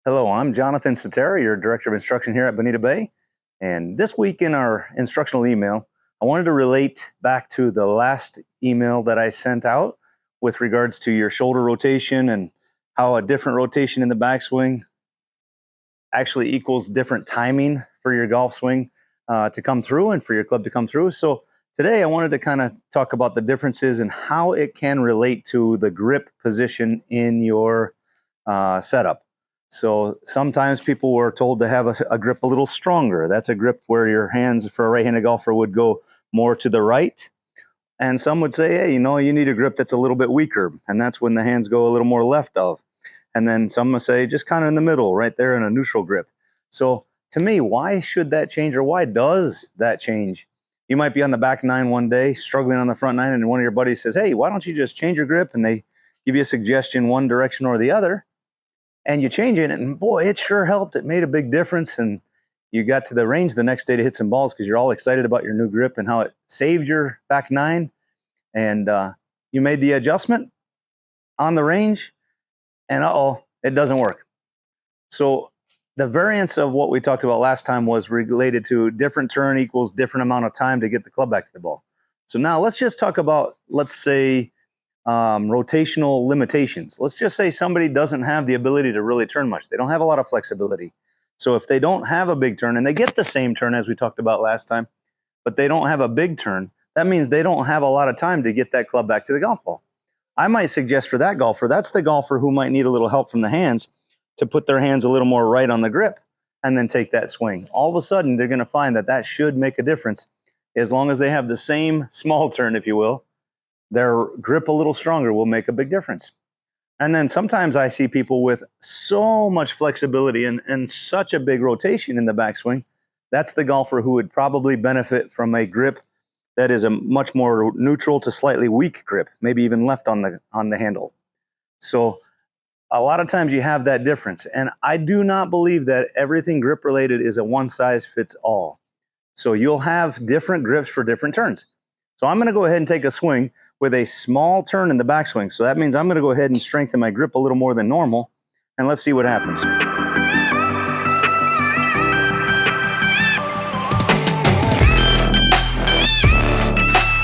Hello, I'm Jonathan Sutera, your Director of Instruction here at Bonita Bay. And this week in our instructional email, I wanted to relate back to the last email that I sent out with regards to your shoulder rotation and how a different rotation in the backswing actually equals different timing for your golf swing to come through and for your club to come through. So today I wanted to kind of talk about the differences and how it can relate to the grip position in your setup. So sometimes people were told to have a grip a little stronger. That's a grip where your hands for a right-handed golfer would go more to the right. And some would say, hey, you need a grip that's a little bit weaker. And that's when the hands go a little more left of. And then some would say just kind of in the middle, right there in a neutral grip. So to me, why should that change, or why does that change? You might be on the back nine one day, struggling on the front nine, and one of your buddies says, hey, why don't you just change your grip? And they give you a suggestion one direction or the other. And you change it, and boy, it sure helped. It made a big difference, and you got to the range the next day to hit some balls because you're all excited about your new grip and how it saved your back nine. And you made the adjustment on the range, and it doesn't work. So the variance of what we talked about last time was related to different turn equals different amount of time to get the club back to the ball. So now let's just talk about, let's say, rotational limitations. Let's just say somebody doesn't have the ability to really turn much. They don't have a lot of flexibility. So if they don't have a big turn and they get the same turn as we talked about last time, but they don't have a big turn, that means they don't have a lot of time to get that club back to the golf ball. I might suggest for that golfer, that's the golfer who might need a little help from the hands to put their hands a little more right on the grip and then take that swing. All of a sudden, they're going to find that that should make a difference as long as they have the same small turn, if you will. Their grip a little stronger will make a big difference. And then sometimes I see people with so much flexibility and such a big rotation in the backswing. That's the golfer who would probably benefit from a grip that is a much more neutral to slightly weak grip, maybe even left on the handle. So a lot of times you have that difference. And I do not believe that everything grip related is a one size fits all. So you'll have different grips for different turns. So I'm going to go ahead and take a swing with a small turn in the backswing. So that means I'm going to go ahead and strengthen my grip a little more than normal. And let's see what happens.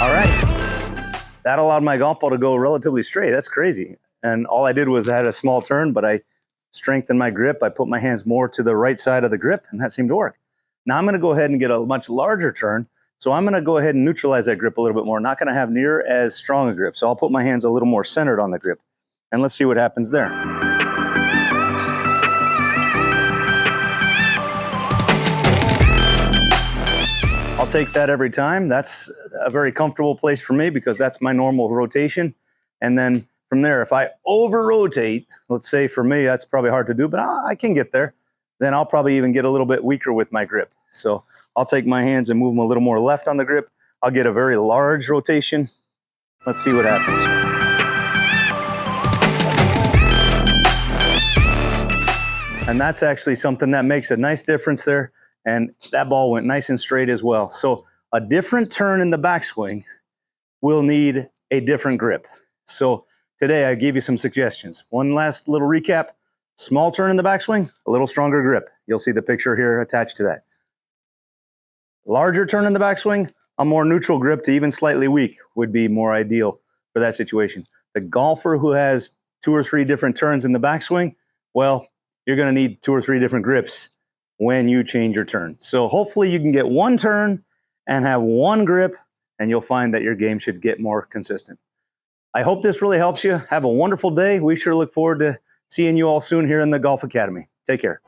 All right. That allowed my golf ball to go relatively straight. That's crazy. And all I did was I had a small turn, but I strengthened my grip. I put my hands more to the right side of the grip, and that seemed to work. Now I'm going to go ahead and get a much larger turn. So I'm going to go ahead and neutralize that grip a little bit more. Not going to have near as strong a grip. So I'll put my hands a little more centered on the grip. And let's see what happens there. I'll take that every time. That's a very comfortable place for me because that's my normal rotation. And then from there, if I over-rotate, let's say for me, that's probably hard to do, but I can get there. Then I'll probably even get a little bit weaker with my grip. So I'll take my hands and move them a little more left on the grip. I'll get a very large rotation. Let's see what happens. And that's actually something that makes a nice difference there. And that ball went nice and straight as well. So a different turn in the backswing will need a different grip. So today I gave you some suggestions. One last little recap. Small turn in the backswing, a little stronger grip. You'll see the picture here attached to that. Larger turn in the backswing, a more neutral grip to even slightly weak would be more ideal for that situation. The golfer who has 2 or 3 different turns in the backswing, well, you're going to need 2 or 3 different grips when you change your turn. So hopefully you can get one turn and have one grip, and you'll find that your game should get more consistent. I hope this really helps you. Have a wonderful day. We sure look forward to seeing you all soon here in the Golf Academy. Take care.